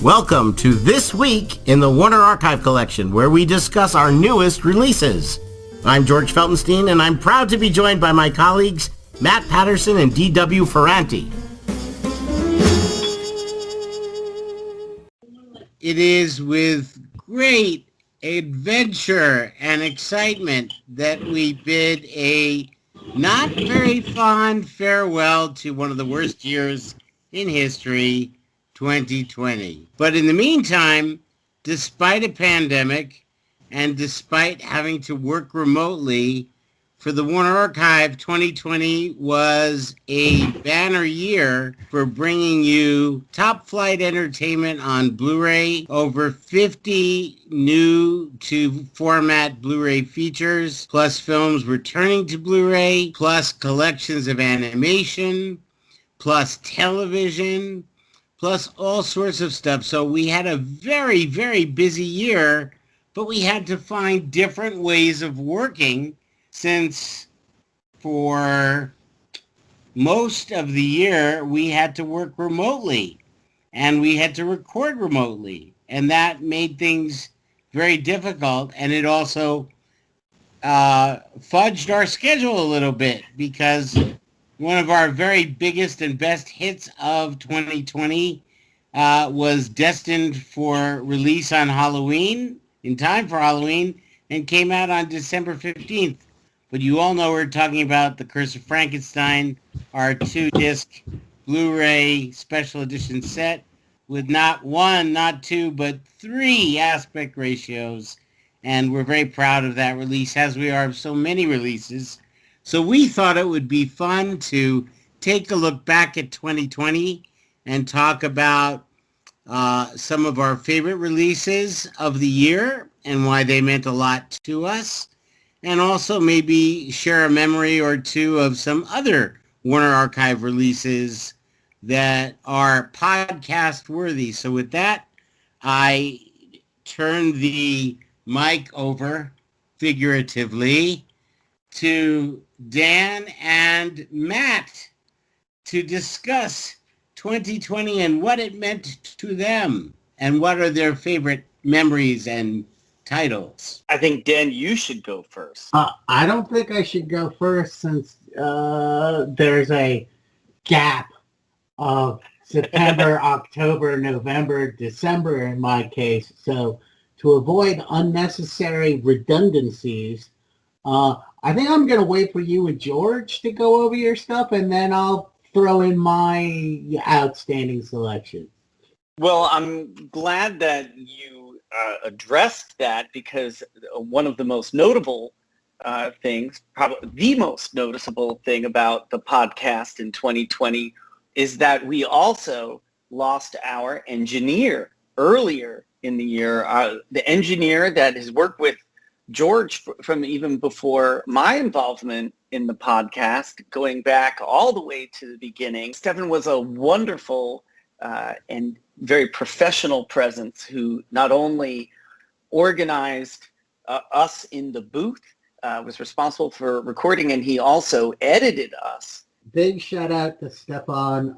Welcome to This Week in the Warner Archive Collection, where we discuss our newest releases. I'm George Feltenstein, and I'm proud to be joined by my colleagues Matt Patterson and D.W. Ferranti. It is with great adventure and excitement that we bid a not very fond farewell to one of the worst years in history, 2020. But in the meantime, despite a pandemic and despite having to work remotely, for the Warner Archive, 2020 was a banner year for bringing you top-flight entertainment on Blu-ray, over 50 new-to-format Blu-ray features, plus films returning to Blu-ray, plus collections of animation, plus television, plus all sorts of stuff. So we had a very, very busy year, but we had to find different ways of working since for most of the year we had to work remotely and we had to record remotely. And that made things very difficult. And it also fudged our schedule a little bit because one of our very biggest and best hits of 2020 was destined for release on Halloween, in time for Halloween, and came out on December 15th. But you all know we're talking about The Curse of Frankenstein, our 2-disc Blu-ray special edition set with not one, not two, but 3 aspect ratios. And we're very proud of that release, as we are of so many releases. So we thought it would be fun to take a look back at 2020 and talk about some of our favorite releases of the year and why they meant a lot to us. And also maybe share a memory or two of some other Warner Archive releases that are podcast worthy. So with that, I turn the mic over, figuratively, to Dan and Matt to discuss 2020 and what it meant to them and what are their favorite memories and titles. I think, Dan, you should go first. I don't think I should go first since there's a gap of September, October, November, December in my case. So to avoid unnecessary redundancies, I think I'm going to wait for you and George to go over your stuff, and then I'll throw in my outstanding selection. Well, I'm glad that you addressed that, because one of the most notable things, probably the most noticeable thing about the podcast in 2020 is that we also lost our engineer earlier in the year. The engineer that has worked with George from even before my involvement in the podcast, going back all the way to the beginning. Stephen was a wonderful and very professional presence who not only organized us in the booth, was responsible for recording, and he also edited us. Big shout out to Stefan.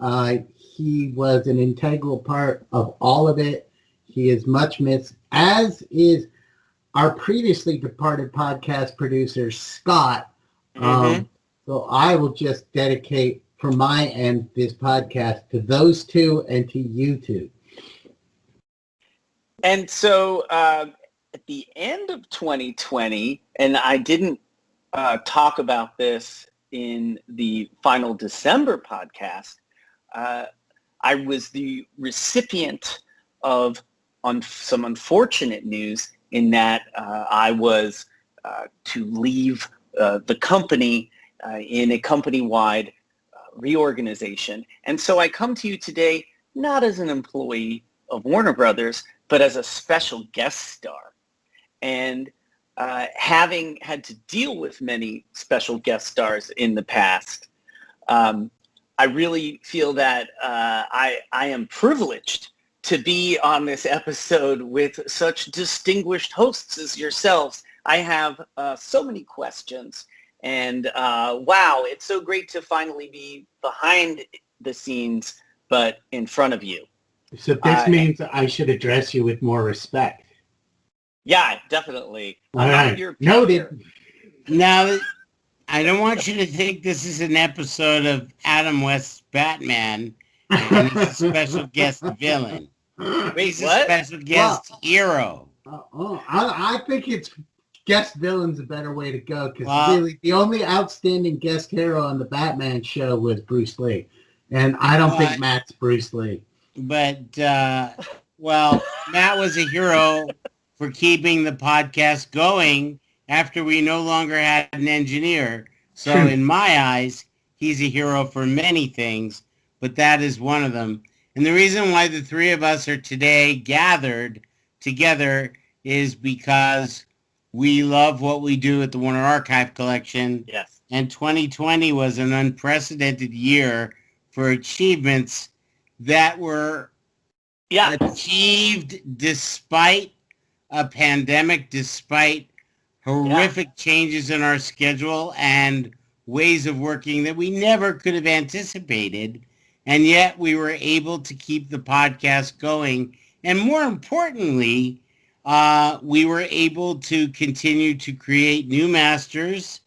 He was an integral part of all of it. He is much missed, as is our previously departed podcast producer, Scott. So I will just dedicate from my end this podcast to those two and to you two. And so at the end of 2020, and I didn't talk about this in the final December podcast, I was the recipient of some unfortunate news in that I was to leave the company in a company-wide reorganization. And so I come to you today not as an employee of Warner Brothers, but as a special guest star. And having had to deal with many special guest stars in the past, I really feel that I am privileged to be on this episode with such distinguished hosts as yourselves. I have so many questions, and wow, it's so great to finally be behind the scenes, but in front of you. So this means I should address you with more respect. Yeah, definitely. All right. Noted. Now, I don't want you to think this is an episode of Adam West's Batman and he's a special guest villain. Wait, He's what? a special guest hero. I think it's guest villain's a better way to go, because really the only outstanding guest hero on the Batman show was Bruce Lee. And I don't think Matt's Bruce Lee. But, Matt was a hero for keeping the podcast going after we no longer had an engineer. So in my eyes, he's a hero for many things, but that is one of them. And the reason why the three of us are today gathered together is because we love what we do at the Warner Archive Collection. Yes. And 2020 was an unprecedented year for achievements that were achieved despite a pandemic, despite horrific changes in our schedule and ways of working that we never could have anticipated. And yet we were able to keep the podcast going. And more importantly, we were able to continue to create new masters,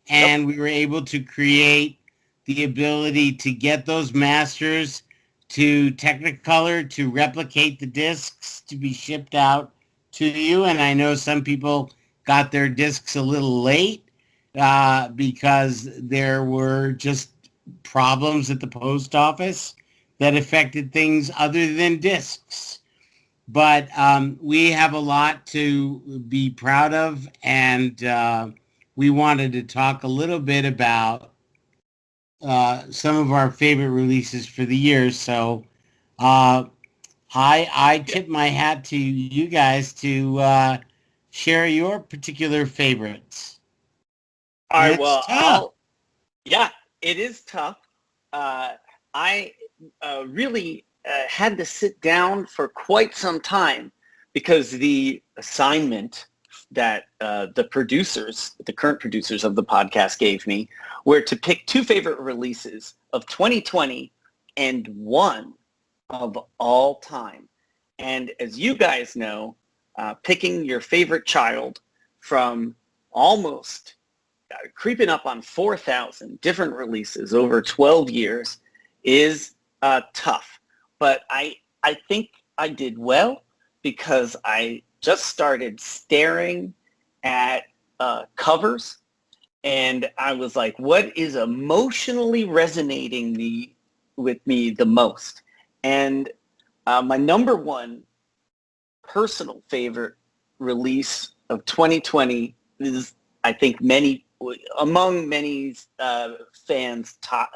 and we were able to create the ability to get those masters to Technicolor to replicate the discs to be shipped out to you. And I know some people got their discs a little late because there were just problems at the post office that affected things other than discs. But we have a lot to be proud of, and we wanted to talk a little bit about some of our favorite releases for the year. So I tip my hat to you guys to share your particular favorites. All right, well, it is tough. I really had to sit down for quite some time because the assignment that the current producers of the podcast gave me were to pick two favorite releases of 2020 and one of all time. And as you guys know, picking your favorite child from almost creeping up on 4,000 different releases over 12 years is tough. But I think I did well because I just started staring at covers, and I was like, what is emotionally resonating with me the most? And my number one personal favorite release of 2020 is, I think, among many fans top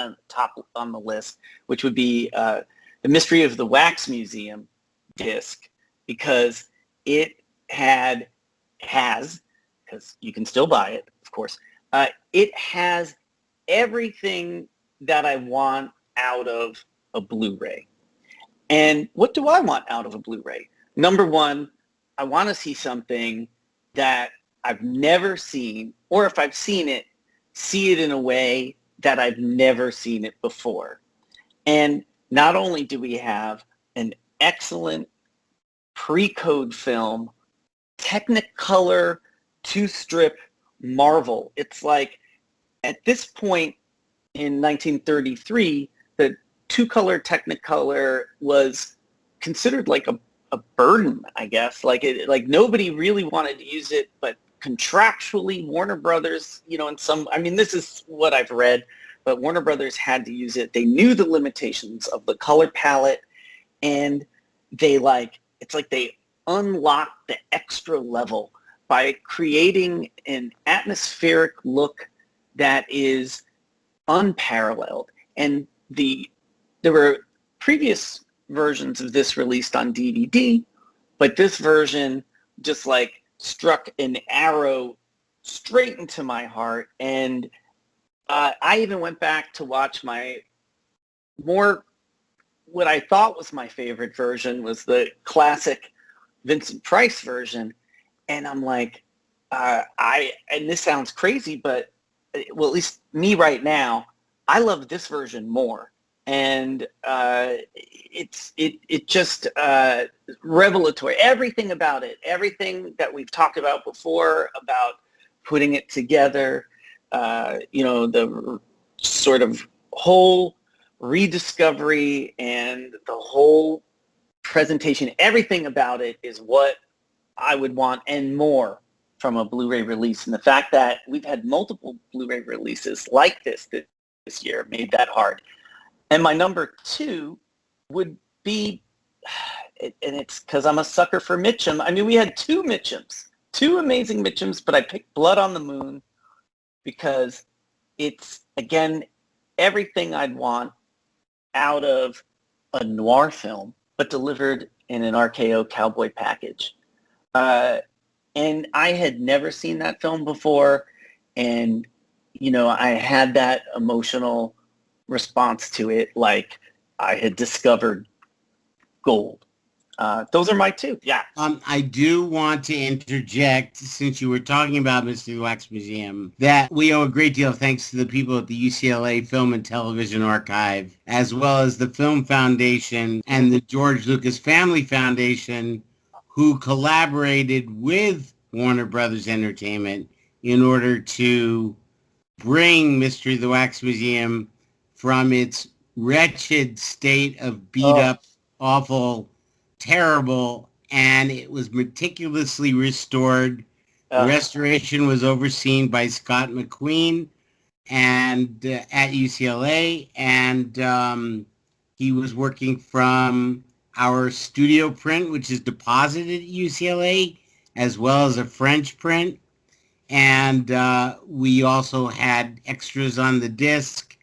on the list, which would be The Mystery of the Wax Museum disc, because it has, because you can still buy it, of course, it has everything that I want out of a Blu-ray. And what do I want out of a Blu-ray? Number one, I want to see something that I've never seen, or if I've seen it, see it in a way that I've never seen it before. And not only do we have an excellent pre-code film, Technicolor 2-strip marvel. It's like, at this point in 1933, the 2-color Technicolor was considered like a burden, I guess. Like nobody really wanted to use it, but contractually Warner Brothers, this is what I've read, but Warner Brothers had to use it. They knew the limitations of the color palette, and they unlocked the extra level by creating an atmospheric look that is unparalleled. And there were previous versions of this released on DVD, but this version just struck an arrow straight into my heart. And I even went back to watch what I thought was my favorite version was the classic Vincent Price version. And I'm like, and this sounds crazy, but at least me right now, I love this version more and it just revelatory. Everything about it, everything that we've talked about before about putting it together, the sort of whole rediscovery and the whole presentation, everything about it is what I would want and more from a Blu-ray release. And the fact that we've had multiple Blu-ray releases like this year made that hard. And my number two would be, and it's because I'm a sucker for Mitchum. I mean, we had two Mitchums, two amazing Mitchums, but I picked Blood on the Moon because it's, again, everything I'd want out of a noir film, but delivered in an RKO cowboy package. And I had never seen that film before. And, I had that emotional response to it like I had discovered gold. Those are my two. Yeah. I do want to interject, since you were talking about Mystery of the Wax Museum, that we owe a great deal of thanks to the people at the UCLA Film and Television Archive, as well as the Film Foundation and the George Lucas Family Foundation, who collaborated with Warner Brothers Entertainment in order to bring Mystery of the Wax Museum from its wretched state of beat-up, awful, terrible, and it was meticulously restored. Restoration was overseen by Scott McQueen and at UCLA, and he was working from our studio print, which is deposited at UCLA, as well as a French print. And we also had extras on the disc.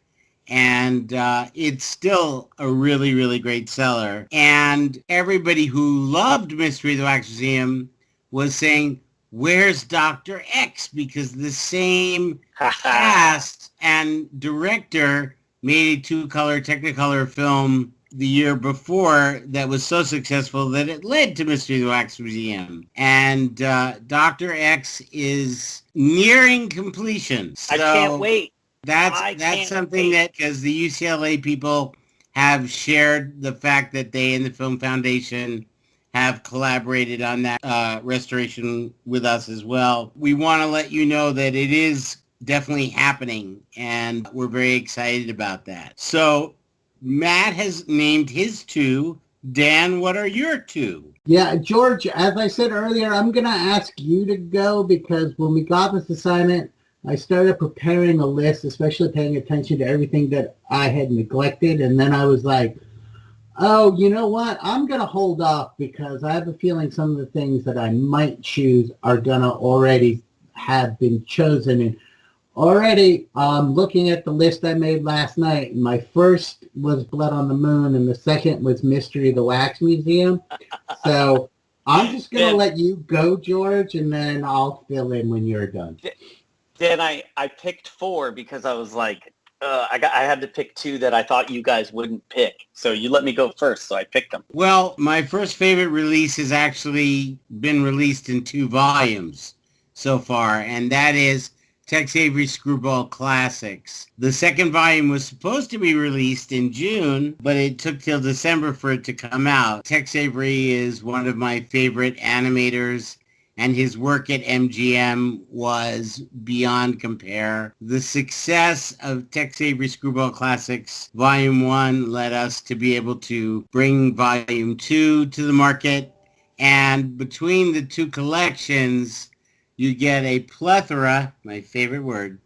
And it's still a really, really great seller. And everybody who loved Mystery of the Wax Museum was saying, where's Dr. X? Because the same cast and director made a two-color Technicolor film the year before that was so successful that it led to Mystery of the Wax Museum. And Dr. X is nearing completion. So I can't wait. That's something that, because the UCLA people have shared the fact that they and the Film Foundation have collaborated on that restoration with us as well. We want to let you know that it is definitely happening, and we're very excited about that. So Matt has named his two. Dan, what are your two? Yeah, George, as I said earlier, I'm going to ask you to go because when we got this assignment, I started preparing a list, especially paying attention to everything that I had neglected. And then I was like, oh, you know what? I'm going to hold off because I have a feeling some of the things that I might choose are going to already have been chosen. And already, looking at the list I made last night, my first was Blood on the Moon, and the second was Mystery of the Wax Museum. So I'm just going to let you go, George, and then I'll fill in when you're done. Then I picked four because I was like, I had to pick two that I thought you guys wouldn't pick. So you let me go first, so I picked them. Well, my first favorite release has actually been released in 2 volumes so far, and that is Tex Avery Screwball Classics. The second volume was supposed to be released in June, but it took till December for it to come out. Tex Avery is one of my favorite animators, and his work at MGM was beyond compare. The success of Tex Avery Screwball Classics Volume 1 led us to be able to bring Volume 2 to the market, and between the two collections, you get a plethora, my favorite word,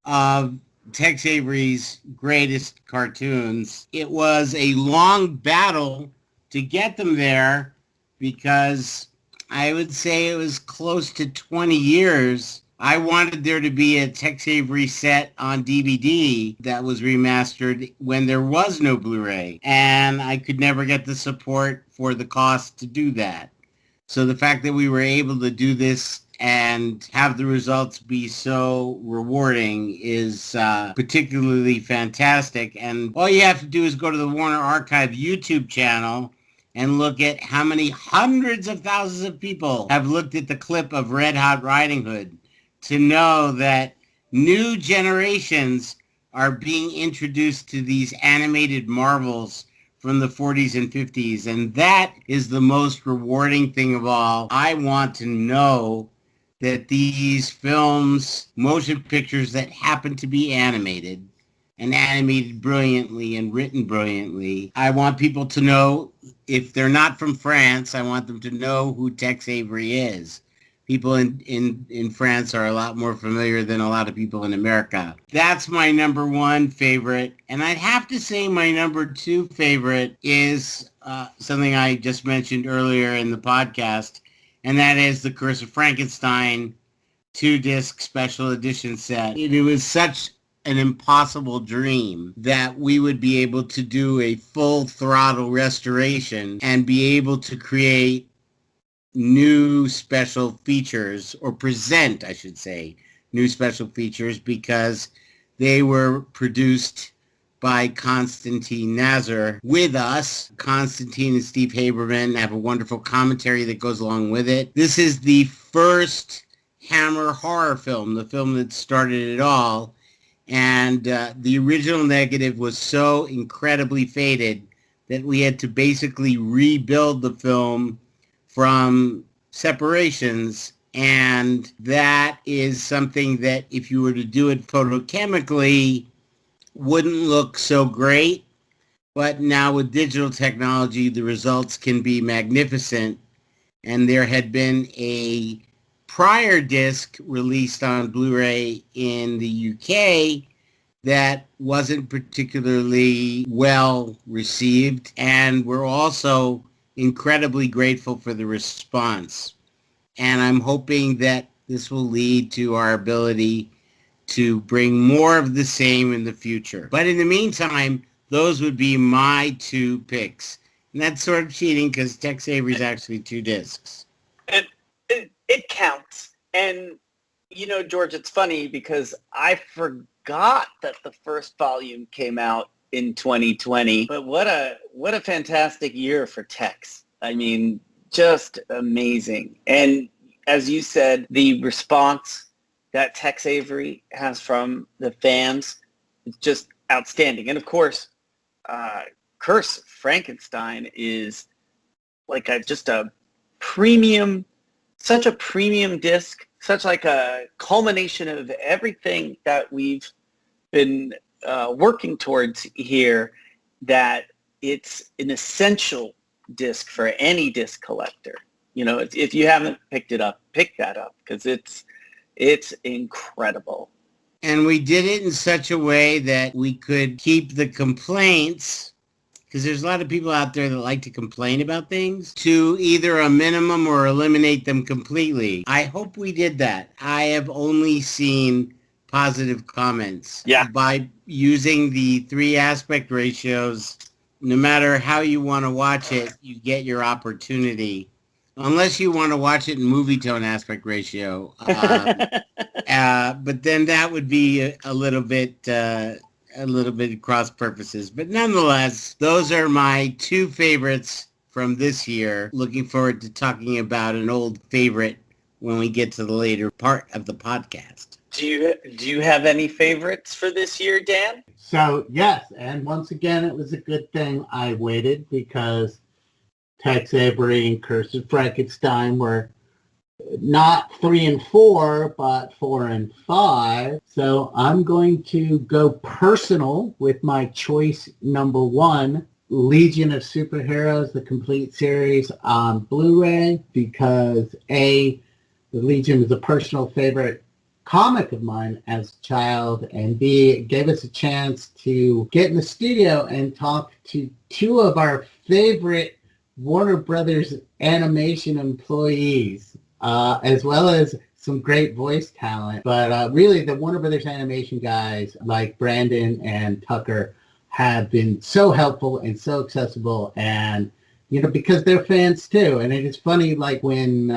of Tex Avery's greatest cartoons. It was a long battle to get them there because I would say it was close to 20 years. I wanted there to be a Tex Avery set on DVD that was remastered when there was no Blu-ray, and I could never get the support for the cost to do that. So the fact that we were able to do this and have the results be so rewarding is particularly fantastic. And all you have to do is go to the Warner Archive YouTube channel and look at how many hundreds of thousands of people have looked at the clip of Red Hot Riding Hood to know that new generations are being introduced to these animated marvels from the 40s and 50s. And that is the most rewarding thing of all. I want to know that these films, motion pictures that happen to be animated and animated brilliantly and written brilliantly, I want people to know, if they're not from France, I want them to know who Tex Avery is. People in France are a lot more familiar than a lot of people in America. That's my number one favorite. And I'd have to say my number two favorite is something I just mentioned earlier in the podcast, and that is the Curse of Frankenstein 2-disc special edition set. It was such an impossible dream that we would be able to do a full throttle restoration and be able to create new special features, or present, I should say, new special features, because they were produced by Konstantin Nazar with us. Konstantin and Steve Haberman have a wonderful commentary that goes along with it. This is the first Hammer horror film, the film that started it all. And the original negative was so incredibly faded that we had to basically rebuild the film from separations. And that is something that, if you were to do it photochemically, wouldn't look so great. But now with digital technology, the results can be magnificent. And there had been a prior disc released on Blu-ray in the UK that wasn't particularly well received, and we're also incredibly grateful for the response. And I'm hoping that this will lead to our ability to bring more of the same in the future. But in the meantime, those would be my two picks. And that's sort of cheating because Tex Avery's actually 2 discs. It counts. And, you know, George, it's funny because I forgot that the first volume came out in 2020. But what a fantastic year for Tex. I mean, just amazing. And as you said, the response that Tex Avery has from the fans is just outstanding. And of course, Curse of Frankenstein is like just a premium, such a premium disc, such like a culmination of everything that we've been working towards here, that it's an essential disc for any disc collector. You know, if you haven't picked it up, pick that up, because it's incredible. And we did it in such a way that we could keep the complaints, because there's a lot of people out there that like to complain about things, to either a minimum or eliminate them completely. I hope we did that. I have only seen positive comments. Yeah. By using the 3 aspect ratios, no matter how you want to watch it, you get your opportunity. Unless you want to watch it in movie tone aspect ratio. But then that would be a little bit cross purposes. But nonetheless, those are my 2 favorites from this year. Looking forward to talking about an old favorite when we get to the later part of the podcast. Do you have any favorites for this year, Dan? So, yes, and once again, it was a good thing I waited, because Tex Avery and Curse of Frankenstein were not 3 and 4, but 4 and 5. So I'm going to go personal with my choice number 1, Legion of Superheroes, the complete series on Blu-ray, because A, the Legion was a personal favorite comic of mine as a child, and B, it gave us a chance to get in the studio and talk to 2 of our favorite Warner Brothers animation employees, as well as some great voice talent. But really, the Warner Brothers animation guys like Brandon and Tucker have been so helpful and so accessible, and you know, because they're fans too. And it is funny, like when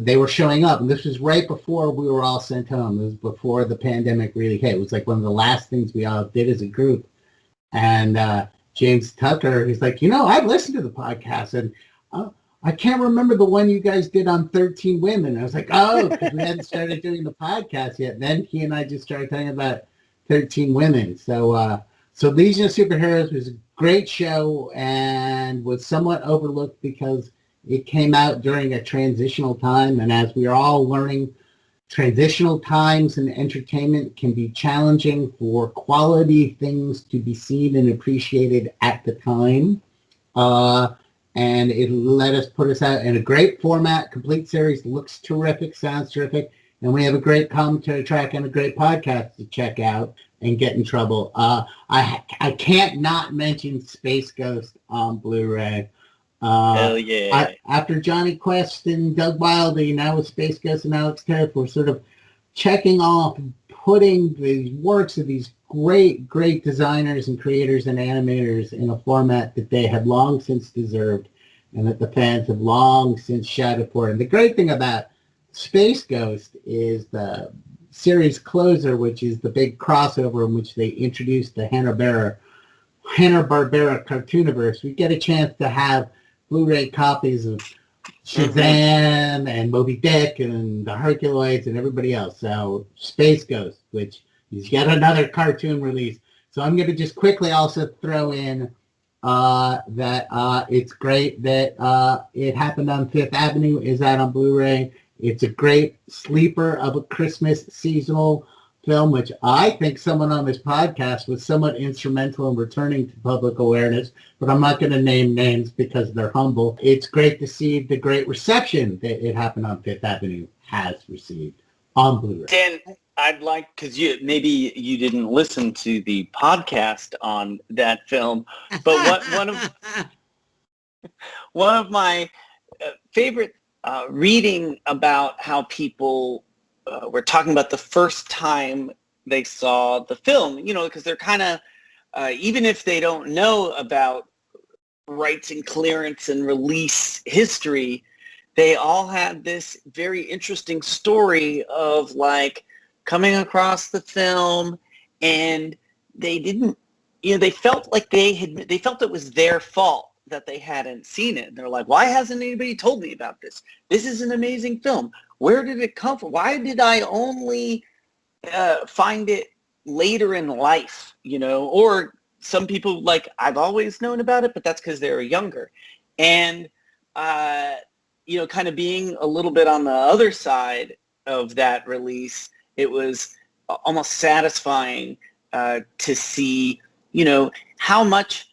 they were showing up, and this was right before we were all sent home. It was before the pandemic really hit. It was like one of the last things we all did as a group. And James Tucker, he's like, you know, I've listened to the podcast, and I can't remember the one you guys did on 13 Women. I was like, oh, because we hadn't started doing the podcast yet. Then he and I just started talking about 13 women. So Legion of Superheroes was a great show and was somewhat overlooked because it came out during a transitional time. And as we are all learning, transitional times in entertainment can be challenging for quality things to be seen and appreciated at the time. And it let us put us out in a great format, complete series, looks terrific, sounds terrific. And we have a great commentary track and a great podcast to check out and get in trouble. I can't not mention Space Ghost on Blu-ray. Hell yeah. After Johnny Quest and Doug Wildey, now with Space Ghost and Alex Terriff, we're sort of checking off, putting the works of these great designers and creators and animators in a format that they have long since deserved and that the fans have long since shouted for. And the great thing about Space Ghost is the series closer, which is the big crossover in which they introduced the Hanna-Barbera Cartooniverse. We get a chance to have Blu-ray copies of Shazam and Moby Dick and the Herculoids and everybody else. So Space Ghost, which is yet another cartoon release. So I'm going to just quickly also throw in that it's great that It Happened on Fifth Avenue is out on Blu-ray. It's a great sleeper of a Christmas seasonal film, which I think someone on this podcast was somewhat instrumental in returning to public awareness, but I'm not going to name names because they're humble. It's great to see the great reception that It Happened on Fifth Avenue has received on Blu-ray. Dan, I'd like, because maybe you didn't listen to the podcast on that film, but one of my favorite reading about how people were talking about the first time they saw the film, because they're kind of, even if they don't know about rights and clearance and release history, they all had this very interesting story of like coming across the film, and they didn't, they felt like they felt it was their fault that they hadn't seen it. And they're like, why hasn't anybody told me about this? This is an amazing film. Where did it come from? Why did I only find it later in life, Or some people, like, I've always known about it, but that's because they were younger. And, kind of being a little bit on the other side of that release, it was almost satisfying to see, how much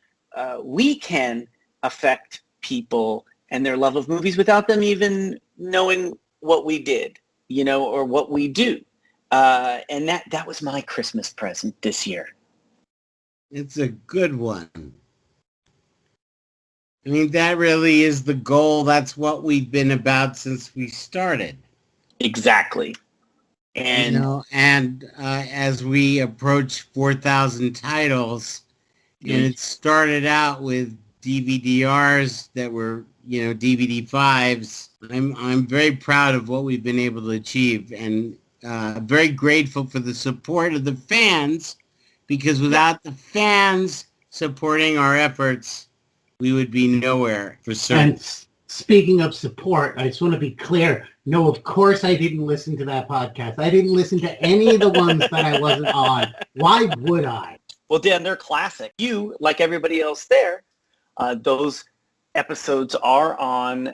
we can affect people and their love of movies without them even knowing what we did, or what we do. And that was my Christmas present this year. It's a good one. I mean, that really is the goal. That's what we've been about since we started. Exactly. And as we approach 4,000 titles, and it started out with DVD-Rs that were, DVD 5s. I'm very proud of what we've been able to achieve, and very grateful for the support of the fans, because without the fans supporting our efforts, we would be nowhere for certain. And speaking of support, I just want to be clear. No, of course I didn't listen to that podcast. I didn't listen to any of the ones that I wasn't on. Why would I? Well, Dan, they're classic. You, like everybody else there, those episodes are on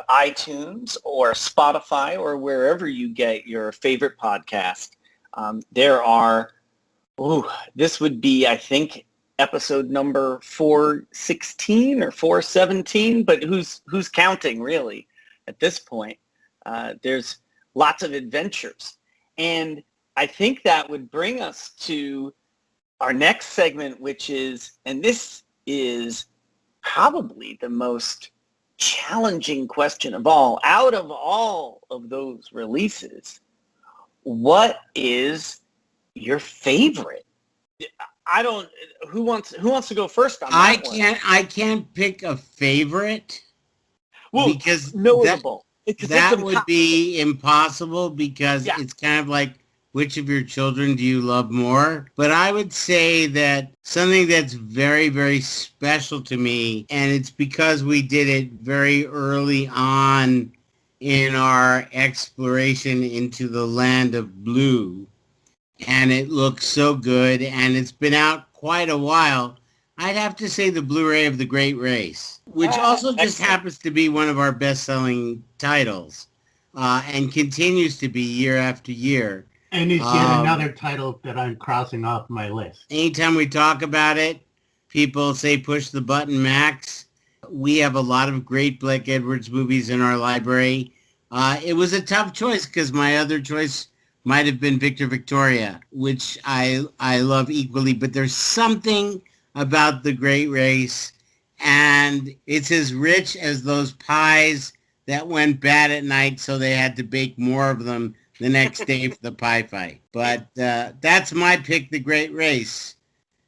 iTunes or Spotify or wherever you get your favorite podcast. There are, this would be, I think, episode number 416 or 417, but who's counting really at this point? There's lots of adventures. And I think that would bring us to our next segment, which is, and this is probably the most challenging question of all, out of all of those releases, what is your favorite? Who wants to go first on that one? I can't pick a favorite, because notable. That would be impossible, because it's kind of like, which of your children do you love more? But I would say that something that's very, very special to me, and it's because we did it very early on in our exploration into the land of blue, and it looks so good, and it's been out quite a while. I'd have to say the Blu-ray of The Great Race, which also just Excellent. happens to be one of our best-selling titles, and continues to be year after year. And it's yet another title that I'm crossing off my list. Anytime we talk about it, people say push the button, Max. We have a lot of great Blake Edwards movies in our library. It was a tough choice because my other choice might have been Victor Victoria, which I love equally, but there's something about The Great Race, and it's as rich as those pies that went bad at night, so they had to bake more of them the next day for the pie fight. But that's my pick, The Great Race.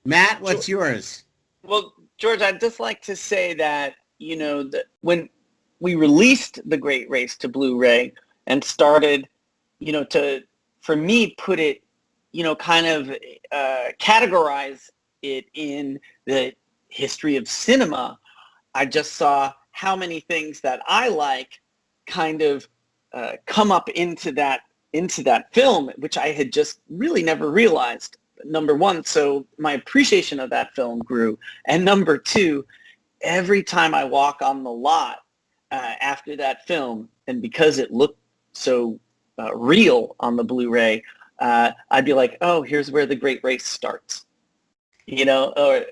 Matt, what's yours? Well, George, I'd just like to say that, that when we released The Great Race to Blu-ray and started, for me, put it, kind of categorize it in the history of cinema, I just saw how many things that I like kind of come up into that film, which I had just really never realized. Number one, so my appreciation of that film grew. And number two, every time I walk on the lot after that film, and because it looked so real on the Blu-ray, I'd be like, oh, here's where The Great Race starts, or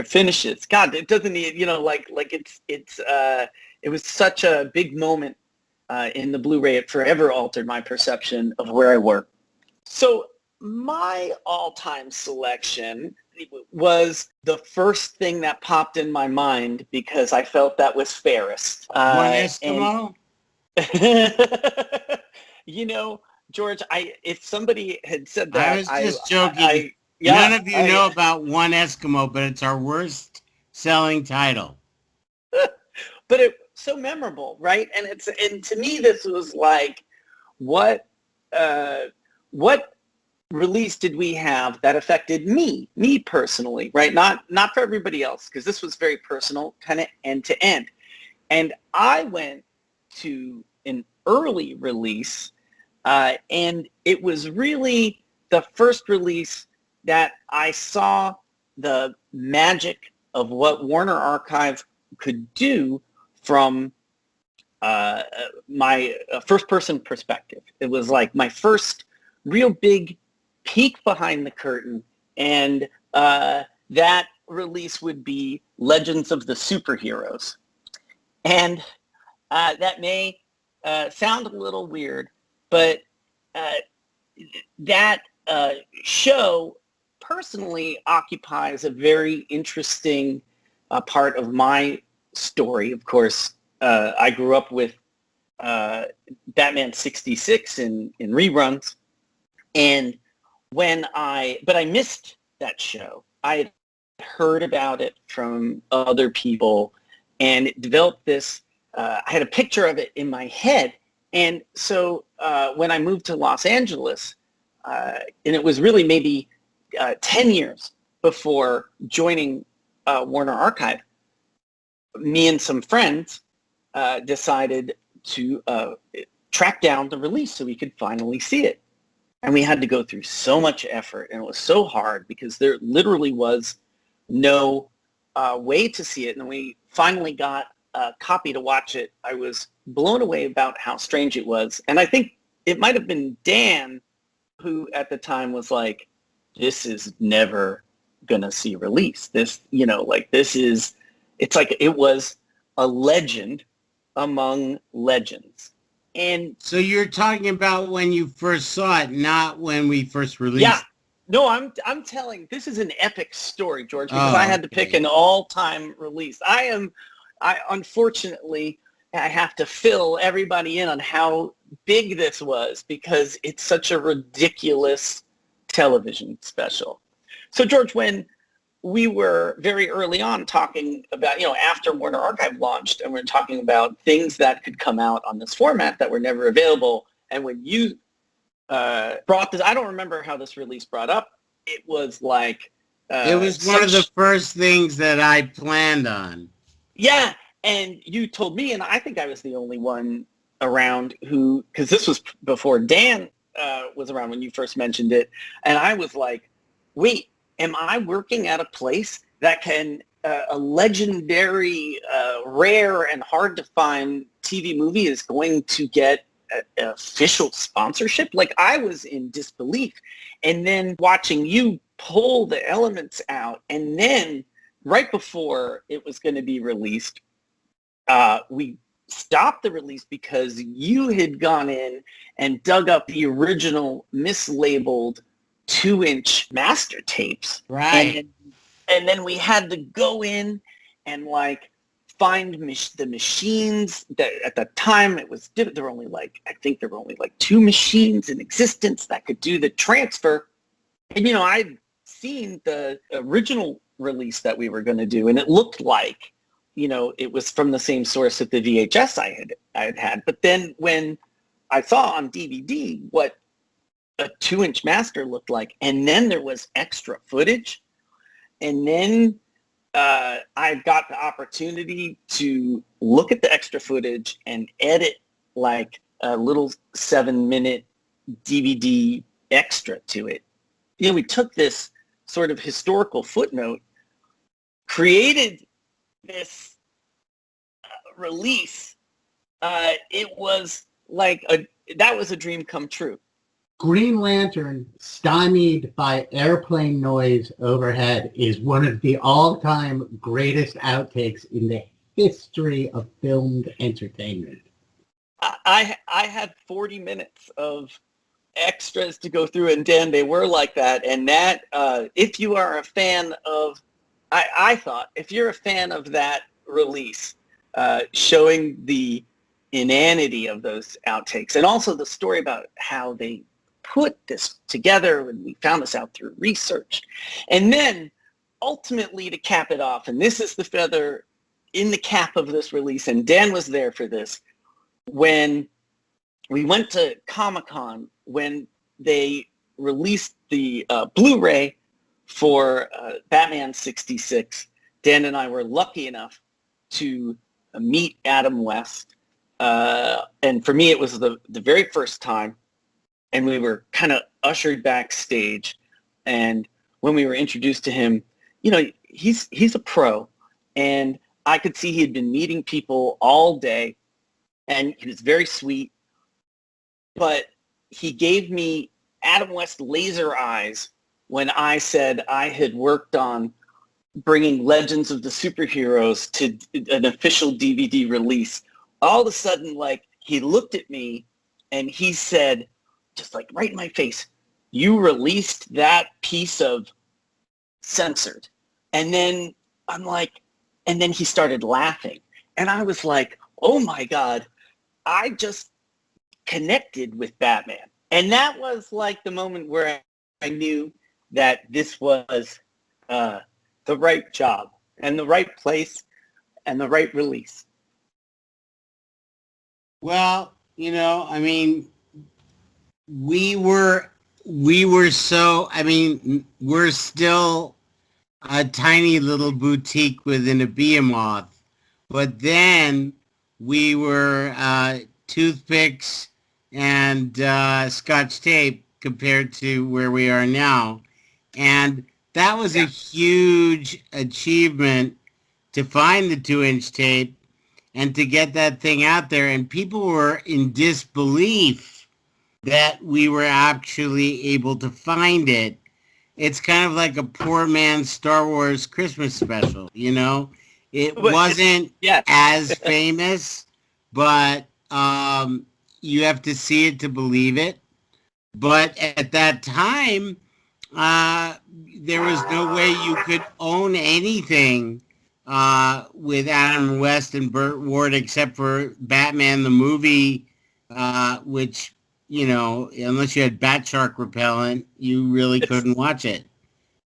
finishes. God, it doesn't need, it was such a big moment in the Blu-ray. It forever altered my perception of where I work. So my all-time selection was the first thing that popped in my mind because I felt that was fairest. One Eskimo? George, if somebody had said that, I was just joking. None of you know about One Eskimo, but it's our worst selling title. But it's so memorable, right? And to me, this was like, what release did we have that affected me personally, right? Not for everybody else, because this was very personal, kind of end to end. And I went to an early release, and it was really the first release that I saw the magic of what Warner Archive could do from my first-person perspective. It was like my first real big peek behind the curtain, and that release would be Legends of the Superheroes. And that may sound a little weird, but that show personally occupies a very interesting part of my story. Of course, I grew up with Batman 66 in reruns, and but I missed that show. I had heard about it from other people, and it developed this, I had a picture of it in my head. And so when I moved to Los Angeles, and it was really maybe 10 years before joining Warner Archive, me and some friends decided to track down the release so we could finally see it. And we had to go through so much effort, and it was so hard because there literally was no way to see it. And we finally got a copy to watch it. I was blown away about how strange it was. And I think it might have been Dan who at the time was like, this is never going to see release. This, it's like it was a legend among legends. And so you're talking about when you first saw it, not when we first released it. Yeah. No, I'm telling, this is an epic story, George, because I had to pick an all-time release. Unfortunately, I have to fill everybody in on how big this was because it's such a ridiculous television special. So, George, when we were very early on talking about, after Warner Archive launched, and we're talking about things that could come out on this format that were never available, and when you brought this, I don't remember how this release brought up. It was like... it was one of the first things that I planned on. Yeah, and you told me, and I think I was the only one around who, because this was before Dan was around when you first mentioned it, and I was like, wait, am I working at a place that can, a legendary, rare and hard to find TV movie is going to get official sponsorship? Like, I was in disbelief. And then watching you pull the elements out, and then right before it was going to be released, we stopped the release because you had gone in and dug up the original mislabeled 2-inch master tapes. Right. And then we had to go in and like find the machines that at the time it was, there were only like, I think there were only like 2 machines in existence that could do the transfer. And, you know, I'd seen the original release that we were going to do, and it looked like, you know, it was from the same source that the VHS I had. But then when I saw on DVD what a 2-inch master looked like, and then there was extra footage, and then I got the opportunity to look at the extra footage and edit like a little 7-minute DVD extra to it. You know, we took this sort of historical footnote, created this release. It was like that was a dream come true. Green Lantern, stymied by airplane noise overhead, is one of the all-time greatest outtakes in the history of filmed entertainment. I had 40 minutes of extras to go through, and Dan, they were like that. And that, if you are a fan of, I thought, if you're a fan of that release, showing the inanity of those outtakes, and also the story about how they put this together, and we found this out through research. And then ultimately, to cap it off, and this is the feather in the cap of this release, and Dan was there for this, when we went to Comic-Con, when they released the Blu-ray for Batman 66, Dan and I were lucky enough to meet Adam West. And for me, it was the very first time. And we were kind of ushered backstage. And when we were introduced to him, you know, he's a pro. And I could see he had been meeting people all day. And he was very sweet. But he gave me Adam West laser eyes when I said I had worked on bringing Legends of the Superheroes to an official DVD release. All of a sudden, like, he looked at me and he said, just like right in my face, you released that piece of censored. And then I'm like, and then he started laughing. And I was like, oh my God, I just connected with Batman. And that was like the moment where I knew that this was the right job and the right place and the right release. Well, you know, I mean, we're still a tiny little boutique within a behemoth, but then we were toothpicks and Scotch tape compared to where we are now. And that was a huge achievement to find the 2-inch tape and to get that thing out there. And people were in disbelief that we were actually able to find it. It's kind of like a poor man's Star Wars Christmas special, you know? It wasn't as famous, but you have to see it to believe it. But at that time, there was no way you could own anything with Adam West and Burt Ward except for Batman the movie, which, you know, unless you had bat shark repellent, you really couldn't watch it.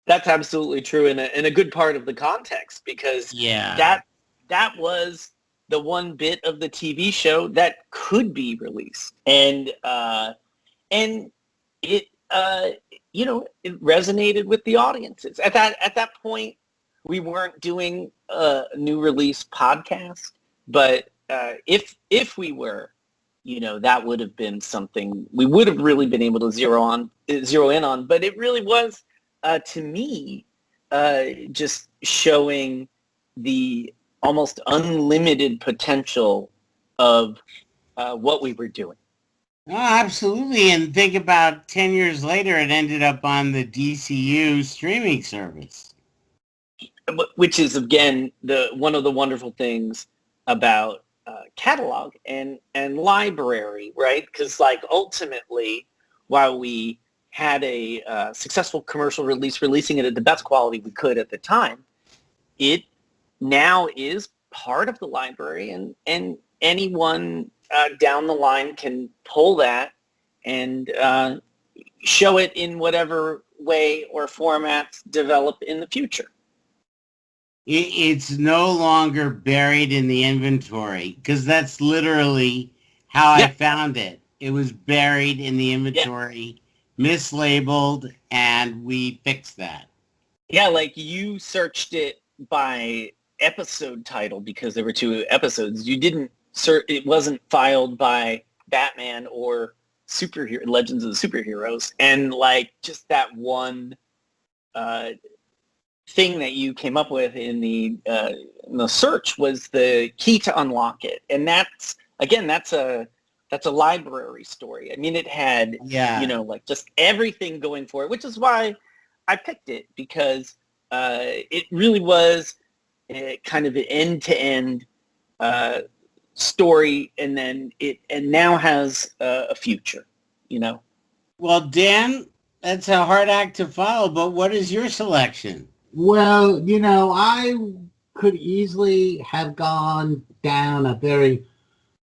That's absolutely true, in a good part of the context, because that was the one bit of the TV show that could be released, and it you know, it resonated with the audiences. At that point, we weren't doing a new release podcast, but if we were, that would have been something we would have really been able to zero in on. But it really was, to me, just showing the almost unlimited potential of what we were doing. Oh, absolutely. And think about 10 years later, it ended up on the DCU streaming service. Which is, again, one of the wonderful things about catalog and library, right? Because, like, ultimately, while we had a successful commercial release, releasing it at the best quality we could at the time, it now is part of the library, and anyone down the line can pull that and show it in whatever way or formats develop in the future. It's no longer buried in the inventory, because that's literally how I found it. It was buried in the inventory, mislabeled, and we fixed that. Yeah, like you searched it by episode title because there were 2 episodes. You didn't it wasn't filed by Batman or superhero Legends of the Superheroes, and like just that one thing that you came up with in the search was the key to unlock it. And that's a library story. I mean, it had like just everything going for it, which is why I picked it, because it really was kind of an end-to-end story, and then it now has a future. Well, Dan, that's a hard act to follow, but what is your selection? Well, I could easily have gone down a very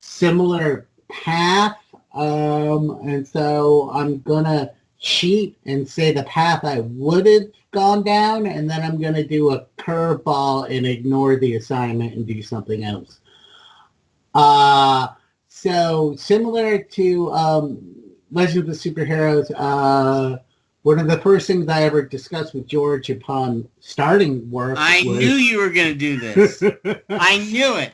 similar path, and so I'm going to cheat and say the path I would have gone down, and then I'm going to do a curveball and ignore the assignment and do something else. So similar to Legends of the Superheroes, one of the first things I ever discussed with George upon starting work knew you were going to do this. I knew it.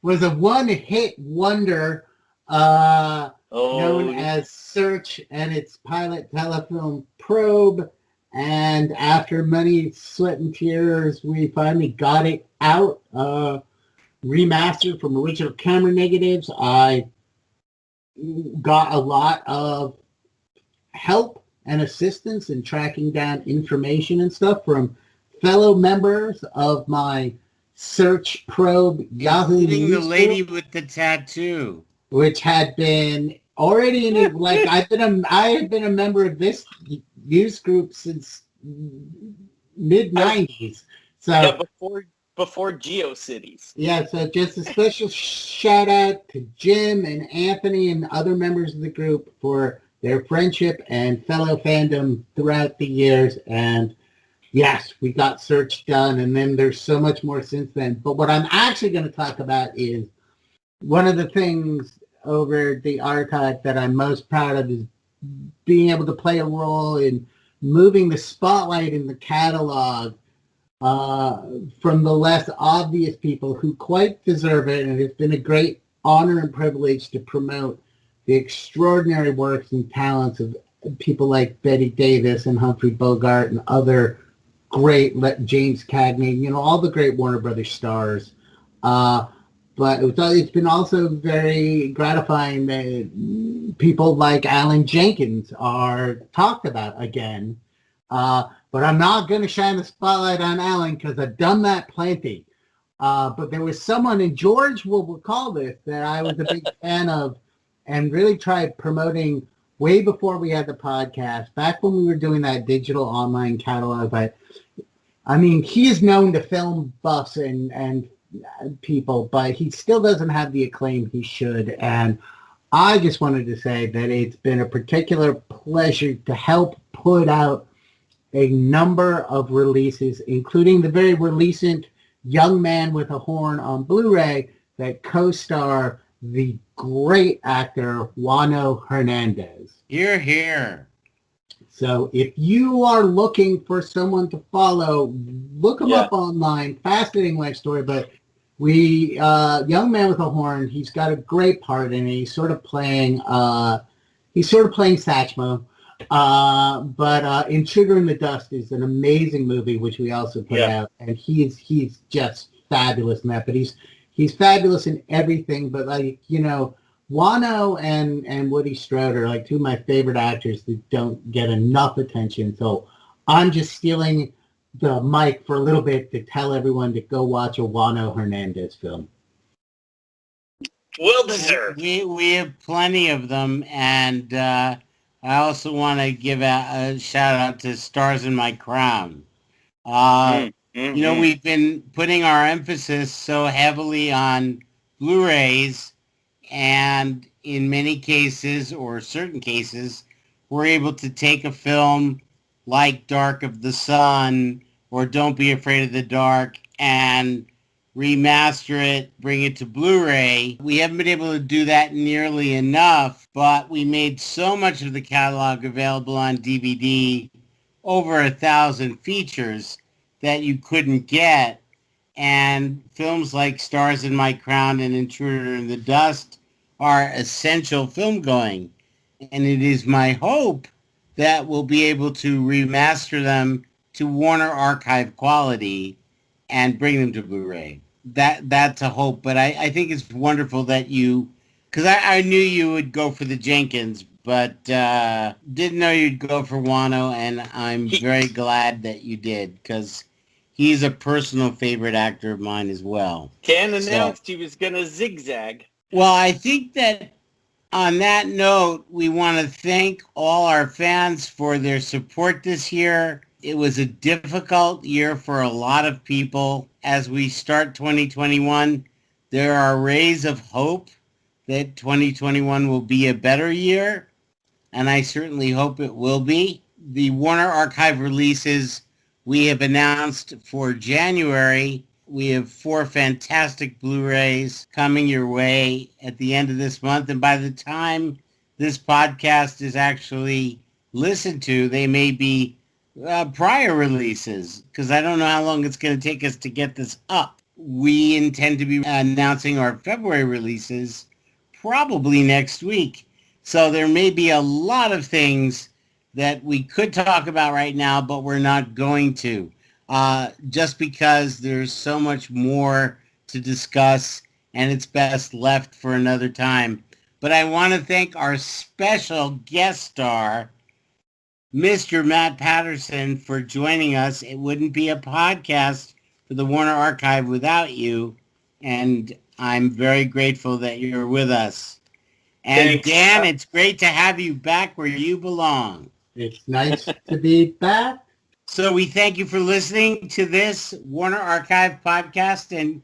Was a one-hit wonder known as Search and its pilot telefilm Probe. And after many sweat and tears, we finally got it out, remastered from original camera negatives. I got a lot of help and assistance in tracking down information and stuff from fellow members of my Search Probe Yahoo including the lady group, with the tattoo, which had been already in it. Like I had been a member of this news group since mid-90s. So before GeoCities. Yeah, so just a special shout out to Jim and Anthony and other members of the group for their friendship and fellow fandom throughout the years. And yes, we got Search done, and then there's so much more since then. But what I'm actually going to talk about is one of the things over the archive that I'm most proud of is being able to play a role in moving the spotlight in the catalog from the less obvious people who quite deserve it. And it's been a great honor and privilege to promote the extraordinary works and talents of people like Betty Davis and Humphrey Bogart and other great, James Cagney, all the great Warner Brothers stars. But it's been also very gratifying that people like Alan Jenkins are talked about again. But I'm not going to shine the spotlight on Alan because I've done that plenty. But there was someone, and George will recall this, that I was a big fan of and really tried promoting way before we had the podcast, back when we were doing that digital online catalog. But I mean, he is known to film buffs and people, but he still doesn't have the acclaim he should. And I just wanted to say that it's been a particular pleasure to help put out a number of releases, including the very recent Young Man with a Horn on Blu-ray that co-star the great actor Juano Hernandez. Hear, hear. So if you are looking for someone to follow, look him up online. Fascinating life story, but Young Man with a Horn, he's got a great part in it. He's sort of playing Satchmo. But In Sugar in the Dust is an amazing movie, which we also put out, and he's just fabulous in that. But he's fabulous in everything. But Wano and Woody Strode are like two of my favorite actors that don't get enough attention. So I'm just stealing the mic for a little bit to tell everyone to go watch a Wano Hernandez film. Well deserved. We have plenty of them, and I also want to give a shout out to Stars in My Crown. We've been putting our emphasis so heavily on Blu-rays, and in many cases, or certain cases, we're able to take a film like Dark of the Sun or Don't Be Afraid of the Dark and remaster it, bring it to Blu-ray. We haven't been able to do that nearly enough, but we made so much of the catalog available on DVD, over 1,000 features that you couldn't get. And films like Stars in My Crown and Intruder in the Dust are essential film going. And it is my hope that we'll be able to remaster them to Warner Archive quality and bring them to Blu-ray. That's a hope, but I think it's wonderful that because I knew you would go for the Jenkins, but didn't know you'd go for Wano, and I'm very glad that you did, because he's a personal favorite actor of mine as well. Ken announced he was going to zigzag. Well, I think that on that note, we want to thank all our fans for their support this year. It was a difficult year for a lot of people. As we start 2021, there are rays of hope that 2021 will be a better year, and I certainly hope it will be. The Warner Archive releases we have announced for January. We have 4 fantastic Blu-rays coming your way at the end of this month, and by the time this podcast is actually listened to, they may be prior releases, because I don't know how long it's going to take us to get this up. We intend to be announcing our February releases probably next week. So there may be a lot of things that we could talk about right now, but we're not going to, just because there's so much more to discuss, and it's best left for another time. But I want to thank our special guest star, Mr. Matt Patterson, for joining us. It wouldn't be a podcast for the Warner Archive without you, and I'm very grateful that you're with us. And thanks. Dan, it's great to have you back where you belong. It's nice to be back. So we thank you for listening to this Warner Archive podcast, and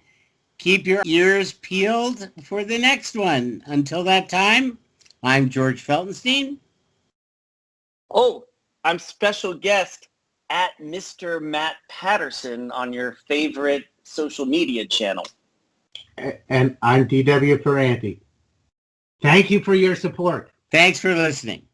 keep your ears peeled for the next one. Until that time, I'm George Feltenstein. Oh, I'm special guest at Mr. Matt Patterson on your favorite social media channel. And I'm DW Ferranti. Thank you for your support. Thanks for listening.